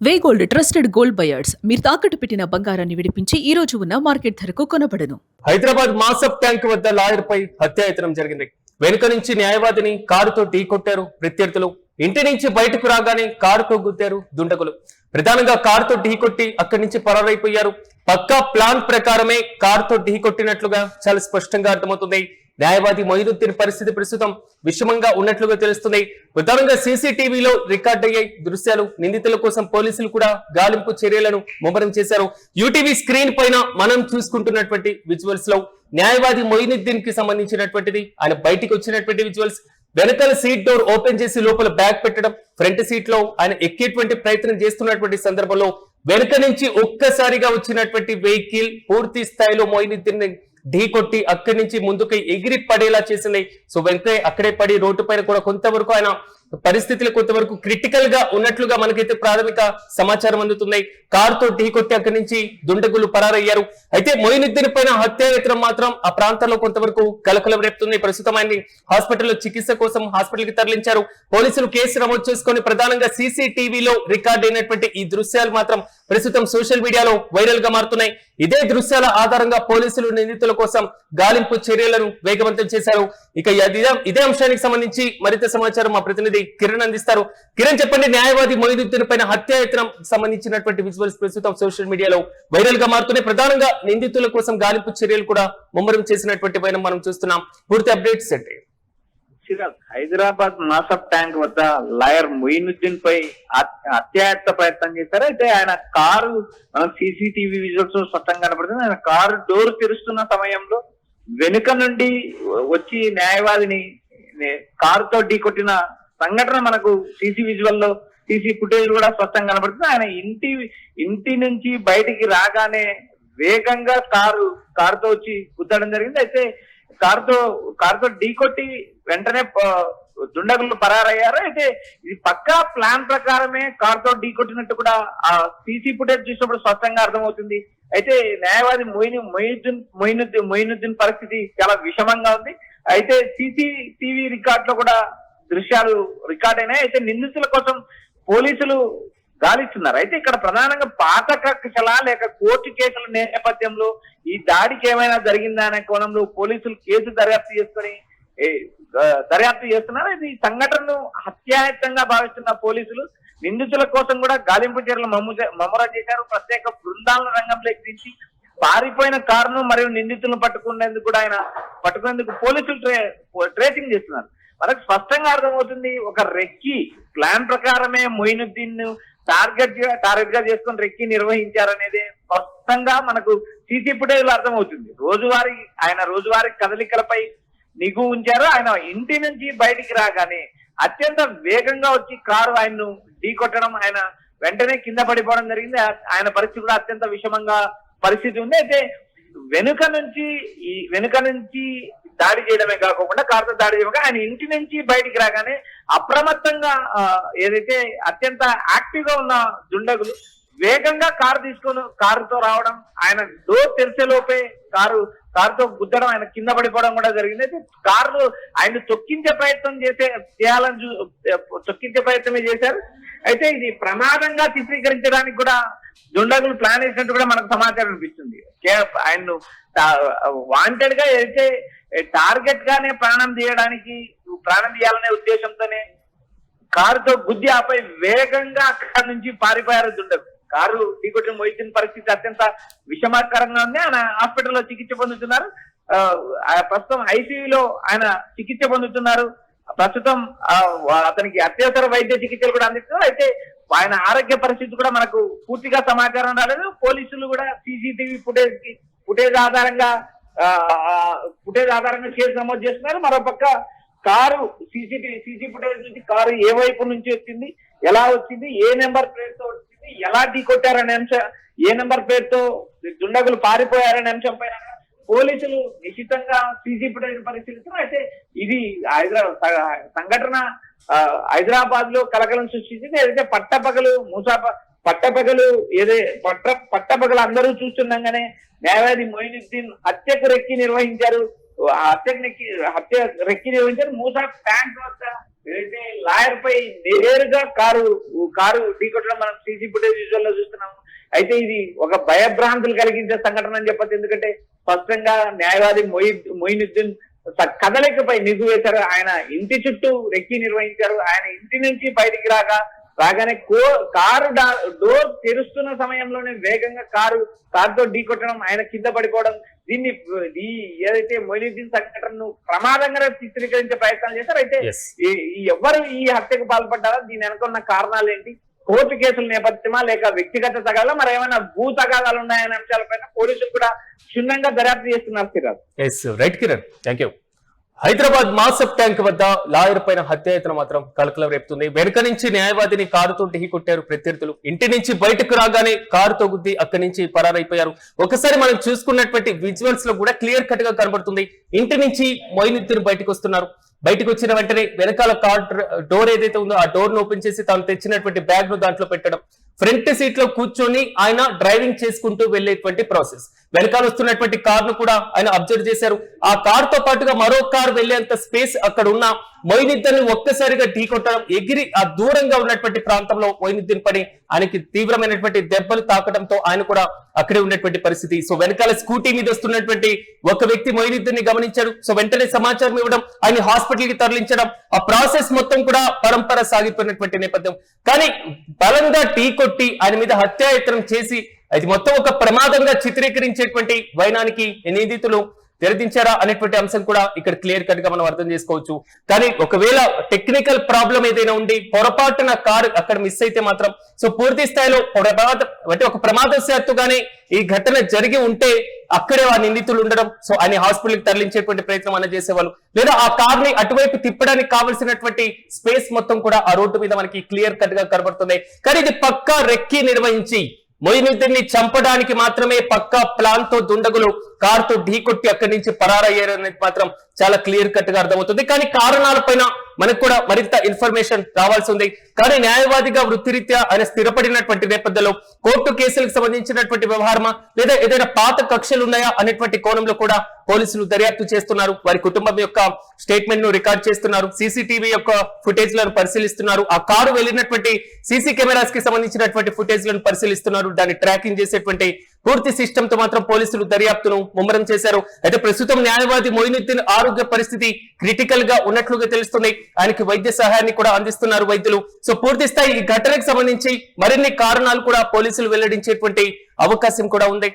వే gold trusted gold buyers మీరు తాకట్టు పెట్టిన బంగారాన్ని విడిపించి ఈ రోజు ఉన్న మార్కెట్ ధరకు కొనబడను. హైదరాబాద్ మాసప్ ట్యాంక్ వద్ద లాయర్ పై హత్యాయత్నం జరిగింది. వెనుక నుంచి న్యాయవాదిని కారుతో ఢీకొట్టారు ప్రత్యర్థులు. ఇంటి నుంచి బయటకు రాగానే కారుతో గుద్దారు దుండగులు. ప్రధానంగా కారుతో ఢీకొట్టి అక్కడి నుంచి పరారైపోయారు. పక్కా ప్లాన్ ప్రకారమే కారుతో ఢీకొట్టినట్లుగా చాలా స్పష్టంగా అర్థమవుతుంది. న్యాయవాది మొయినుద్దీన్ పరిస్థితి ప్రస్తుతం విషమంగా ఉన్నట్లుగా తెలుస్తుంది. ప్రధానంగా సీసీటీవీలో రికార్డ్ అయ్యాయి దృశ్యాలు. నిందితుల కోసం పోలీసులు కూడా గాలింపు చర్యలను ముమ్మరం చేశారు. యూటీవీ స్క్రీన్ పైన మనం చూసుకుంటున్నటువంటి విజువల్స్ లో న్యాయవాది మొయినుద్దీన్ కి సంబంధించినటువంటిది. ఆయన బయటికి వచ్చినటువంటి విజువల్స్. వెనకాల సీట్ డోర్ ఓపెన్ చేసి లోపల బ్యాగ్ పెట్టడం, ఫ్రంట్ సీట్ లో ఆయన ఎక్కేటువంటి ప్రయత్నం చేస్తున్నటువంటి సందర్భంలో వెనుక నుంచి ఒక్కసారిగా వచ్చినటువంటి వెహికల్ పూర్తి స్థాయిలో మొయినుద్దీన్ ఢీకొట్టి అక్కడి నుంచి ముందుకు ఎగిరి పడేలా చేసింది. సో వెంటనే అక్కడే పడి రోడ్డు పైన కూడా కొంతవరకు ఆయన పరిస్థితులు కొంతవరకు క్రిటికల్ గా ఉన్నట్లుగా మనకైతే ప్రాథమిక సమాచారం అందుతున్నాయి. కారుతో ఢీకొట్టి అక్కడి నుంచి దుండగులు పరారయ్యారు. అయితే మొయినుద్దీన్ పైన హత్యాయత్నం మాత్రం ఆ ప్రాంతాల్లో కొంతవరకు కలకలం రేపుతుంది. ప్రస్తుతం ఆయన్ని హాస్పిటల్లో చికిత్స కోసం హాస్పిటల్ కి తరలించారు. పోలీసులు కేసు నమోదు చేసుకుని ప్రధానంగా సీసీటీవీలో రికార్డ్ అయినటువంటి ఈ దృశ్యాలు మాత్రం ప్రస్తుతం సోషల్ మీడియాలో వైరల్ గా మారుతున్నాయి. ఇదే దృశ్యాల ఆధారంగా పోలీసులు నిందితుల కోసం గాలింపు చర్యలను వేగవంతం చేశారు. ఇక ఇదే అంశానికి సంబంధించి మరింత సమాచారం మా ప్రతినిధి కిరణ్ అందిస్తారు. కిరణ్, చెప్పండి, న్యాయవాది మొయినుద్దీన్ పైన హత్యాయత్నం సంబంధించినటువంటి విజువల్స్ ప్రస్తుతం సోషల్ మీడియాలో వైరల్ గా మారుతున్నాయి. ప్రధానంగా నిందితుల కోసం గాలింపు చర్యలు కూడా ముమ్మరం చేసినటువంటి పైన మనం చూస్తున్నాం. పూర్తి అప్డేట్స్ అంటే హైదరాబాద్ మాసప్ ట్యాంక్ వద్ద లాయర్ మొయినుద్దీన్ పై హత్యాయత్న ప్రయత్నం చేశారు. అయితే ఆయన కారు మనం సీసీటీవీ విజువల్స్ స్పష్టంగా కనపడుతుంది. ఆయన కారు డోర్ తెరుస్తున్న సమయంలో వెనుక నుండి వచ్చి న్యాయవాదిని కారుతో ఢీకొట్టిన సంఘటన మనకు సీసీ ఫుటేజ్ కూడా స్పష్టంగా కనపడుతుంది. ఆయన ఇంటి నుంచి బయటికి రాగానే వేగంగా కారుతో వచ్చి గుద్దడం జరిగింది. అయితే కారుతో ఢీకొట్టి వెంటనే దుండగులు పరారయ్యారు. అయితే ఇది పక్కా ప్లాన్ ప్రకారమే కారుతో ఢీకొట్టినట్టు కూడా ఆ సీసీ ఫుటేజ్ చూసినప్పుడు స్పష్టంగా అర్థమవుతుంది. అయితే న్యాయవాది మొయినుద్దీన్ పరిస్థితి చాలా విషమంగా ఉంది. అయితే సీసీటీవీ రికార్డ్ లో కూడా దృశ్యాలు రికార్డ్ అయినాయి. అయితే నిందితుల కోసం పోలీసులు గాలిస్తున్నారు. అయితే ఇక్కడ ప్రధానంగా పాత కక్షల లేక కోర్టు కేసుల నేపథ్యంలో ఈ దాడికి ఏమైనా జరిగిందా అనే కోణంలో పోలీసులు కేసు దర్యాప్తు చేస్తున్నారు. ఇది సంఘటనను హత్యాయత్నంగా భావిస్తున్న పోలీసులు నిందితుల కోసం కూడా గాలింపు చర్యలు ముమ్మరం చేశారు. ప్రత్యేక బృందాలను రంగంలోకి దించి పారిపోయిన కారును మరియు నిందితులను పట్టుకునేందుకు పోలీసులు ట్రేసింగ్ చేస్తున్నారు. మనకు స్పష్టంగా అర్థమవుతుంది, ఒక రెక్కి ప్లాన్ ప్రకారమే మొయినుద్దీన్ టార్గెట్ గా చేసుకుని రెక్కి నిర్వహించారనేది స్పష్టంగా మనకు సీసీ ఫుటేజ్ లో అర్థమవుతుంది. ఆయన రోజువారీ కదలికలపై నిఘు ఉంచారు. ఆయన ఇంటి నుంచి బయటికి రాగానే అత్యంత వేగంగా వచ్చి కారు ఆయన్ను ఢీకొట్టడం, ఆయన వెంటనే కింద పడిపోవడం జరిగింది. ఆయన పరిస్థితి కూడా అత్యంత విషమంగా పరిస్థితి ఉంది. అయితే వెనుక నుంచి దాడి చేయడమే కాకుండా కారుతో దాడి చేయడం, ఆయన ఇంటి నుంచి బయటికి రాగానే అప్రమత్తంగా ఏదైతే అత్యంత యాక్టివ్ గా ఉన్న దుండగులు వేగంగా కారుతో రావడం, ఆయన డోర్ తెరిచేలోపే కారుతో గుద్దడం, ఆయన కింద పడిపోవడం కూడా జరిగింది. అయితే కారు ఆయన తొక్కించే ప్రయత్నమే చేశారు. అయితే ఇది ప్రమాదంగా చిత్రీకరించడానికి కూడా దుండగులు ప్లాన్ చేసినట్టు కూడా మనకు సమాచారం అనిపిస్తుంది. ఆయన్ను వాంటెడ్ గా అయితే టార్గెట్ గానే ప్రాణం తీయాలనే ఉద్దేశంతోనే కారుతో గుద్ది ఆపై వేగంగా అక్కడి నుంచి పారిపోయారు దుండగులు. కారు ఢీకొట్టిన మొయినుద్దీన్ పరిస్థితి అత్యంత విషమకరంగా ఉంది. ఆయన హాస్పిటల్లో చికిత్స పొందుతున్నారు. ప్రస్తుతం ఐసీయూలో ఆయన చికిత్స పొందుతున్నారు. ప్రస్తుతం అతనికి అత్యవసర వైద్య చికిత్సలు కూడా అందిస్తున్నారు. అయితే ఆయన ఆరోగ్య పరిస్థితి కూడా మనకు పూర్తిగా సమాచారం రాలేదు. పోలీసులు కూడా సీసీటీవీ ఫుటేజ్ ఆధారంగా కేసు నమోదు చేస్తున్నారు. మరోపక్క కారు సీసీ ఫుటేజ్ నుంచి కారు ఏ వైపు నుంచి వచ్చింది, ఎలా వచ్చింది, ఏ నెంబర్ ప్లేట్ తో వచ్చింది, ఎలా ఢీకొట్టారనే అంశం, ఏ నెంబర్ ప్లేట్ తో దుండగులు పారిపోయారనే అంశం పైన పోలీసులు నిశ్చితంగా సీసీ ఫుటేజ్ పరిశీలిస్తున్నారు. అయితే ఇది సంఘటన హైదరాబాద్ లో కలకలం సృష్టించింది. ఏదైతే పట్టపగలు అందరూ చూస్తుండగానే న్యాయవాది మొయినుద్దీన్ హత్యకు రెక్కి నిర్వహించారు. మూసా ట్యాంక్ వద్ద ఏదైతే లాయర్ పై నేరుగా కారు ఢీకొట్టడం మనం సీసీ ఫుటేజ్ విజువల్ లో చూస్తున్నాం. అయితే ఇది ఒక భయభ్రాంతులు కలిగించే సంఘటన అని చెప్పచ్చు. ఎందుకంటే స్పష్టంగా న్యాయవాది మొయినుద్దీన్ కదలికపై నిగు వేశారు. ఆయన ఇంటి చుట్టూ రెక్కి నిర్వహించారు. ఆయన ఇంటి నుంచి బయటికి రాగానే కారు డోర్ తెరుస్తున్న సమయంలోనే వేగంగా కారుతో ఢీకొట్టడం, ఆయన కింద పడిపోవడం, దీన్ని ఏదైతే మొయినుద్దీన్ సంఘటనను ప్రమాదంగా చిత్రీకరించే ప్రయత్నాలు చేశారు. అయితే ఎవరు ఈ హత్యకు పాల్పడ్డారో, దీని వెనక ఉన్న కారణాలు ఏంటి, కోర్టు కేసుల నేపథ్యమా లేక వ్యక్తిగత తగాదా, మరి ఏమైనా భూ తగాదాలు ఉన్నాయనే అంశాలపైన పోలీసులు కూడా క్షుణ్ణంగా దర్యాప్తు చేస్తున్నారు. Right Kiran, thank you. Hyderabad మాసప్ tank వద్ద లాయర్ పైన హత్యాయత్నం మాత్రం కలకలం రేపుతుంది. వెనుక నుంచి న్యాయవాదిని కారుతో ఢీకొట్టారు ప్రత్యర్థులు. ఇంటి నుంచి బయటకు రాగానే కారుతో గుద్ది అక్కడి నుంచి పరారైపోయారు. ఒకసారి మనం చూసుకున్నటువంటి విజువల్స్ లో కూడా క్లియర్ కట్ గా కనబడుతుంది. ఇంటి నుంచి మొయినుద్దీన్ బయటకు వస్తున్నారు. బయటకు వచ్చిన వెంటనే వెనకాల కార్ డోర్ ఏదైతే ఉందో ఆ డోర్ ను ఓపెన్ చేసి తాను తెచ్చినటువంటి బ్యాగ్ ను దాంట్లో పెట్టడం, ఫ్రంట్ సీట్ లో కూర్చొని ఆయన డ్రైవింగ్ చేసుకుంటూ వెళ్లేటువంటి ప్రాసెస్. వెనకాల వస్తున్నటువంటి కార్ ను కూడా ఆయన అబ్జర్వ్ చేశారు. ఆ కార్ తో పాటుగా మరో కార్ వెళ్లేంత స్పేస్ అక్కడ ఉన్న మొయినుద్దీన్ ఒక్కసారిగా ఢీకొట్టడం, ఎగిరి ఆ దూరంగా ఉన్నటువంటి ప్రాంతంలో మొయినుద్దీన్ పడి ఆయనకి తీవ్రమైనటువంటి దెబ్బలు తాకడంతో ఆయన కూడా అక్కడే ఉన్నటువంటి పరిస్థితి. సో వెనకాల స్కూటీ మీద వస్తున్నటువంటి ఒక వ్యక్తి మొయినుద్దీన్ ని గమనించాడు. సో వెంటనే సమాచారం ఇవ్వడం, ఆయన హాస్పిటల్ కి తరలించడం, ఆ ప్రాసెస్ మొత్తం కూడా పరంపర సాగిపోయినటువంటి నేపథ్యం. కానీ బలంగా ఢీకొట్టి ఆయన మీద హత్యాయత్నం చేసి అది మొత్తం ఒక ప్రమాదంగా చిత్రీకరించేటువంటి వైనానికి నిందితులు తెరదించారా అనేటువంటి అంశం కూడా ఇక్కడ క్లియర్ కట్ గా మనం అర్థం చేసుకోవచ్చు. కానీ ఒకవేళ టెక్నికల్ ప్రాబ్లం ఏదైనా ఉండి పొరపాటున కారు అక్కడ మిస్ అయితే మాత్రం సో పూర్తి స్థాయిలో ఒక ప్రమాదశాత్తుగానే ఈ ఘటన జరిగి ఉంటే అక్కడే ఆ నిందితులు ఉండడం, సో ఆయన హాస్పిటల్ కి తరలించేటువంటి ప్రయత్నం అన్న చేసేవాళ్ళు, లేదా ఆ కార్ ని అటువైపు తిప్పడానికి కావలసినటువంటి స్పేస్ మొత్తం కూడా ఆ రోడ్డు మీద మనకి క్లియర్ కట్ గా కనబడుతుంది. కానీ ఇది పక్కా రెక్కి నిర్వహించి మొయినుద్దీన్ ని చంపడానికి మాత్రమే పక్కా ప్లాన్ తో దుండగులు కారుతో ఢీకొట్టి అక్కడి నుంచి పరారయ్యారనేది మాత్రం చాలా క్లియర్ కట్ గా అర్థమవుతుంది. కానీ కారణాలపైన మనకు కూడా మరింత ఇన్ఫర్మేషన్ రావాల్సి ఉంది. కానీ న్యాయవాదిగా వృత్తిరీత్యా ఆయన స్థిరపడినటువంటి నేపథ్యంలో కోర్టు కేసులకు సంబంధించినటువంటి వ్యవహారమా లేదా ఏదైనా పాత కక్షలు ఉన్నాయా అనేటువంటి కోణంలో కూడా పోలీసులు దర్యాప్తు చేస్తున్నారు. వారి కుటుంబం యొక్క స్టేట్మెంట్ ను రికార్డ్ చేస్తున్నారు. సీసీటీవీ యొక్క ఫుటేజ్ లను పరిశీలిస్తున్నారు. ఆ కారు వెళ్లినటువంటి సీసీ కెమెరాస్ కి సంబంధించినటువంటి ఫుటేజ్ లను పరిశీలిస్తున్నారు. దాన్ని ట్రాకింగ్ చేసేటువంటి పూర్తి సిస్టమ్ తో మాత్రం పోలీసులు దర్యాప్తును ముమ్మరం చేశారు. అయితే ప్రస్తుతం న్యాయవాది మొయినుద్దీన్ ఆరోగ్య పరిస్థితి క్రిటికల్ గా ఉన్నట్లుగా తెలుస్తుంది. ఆయనకి వైద్య సహాయాన్ని కూడా అందిస్తున్నారు వైద్యులు. సో పూర్తి స్థాయి ఈ ఘటనకు సంబంధించి మరిన్ని కారణాలు కూడా పోలీసులు వెల్లడించేటువంటి అవకాశం కూడా ఉంది.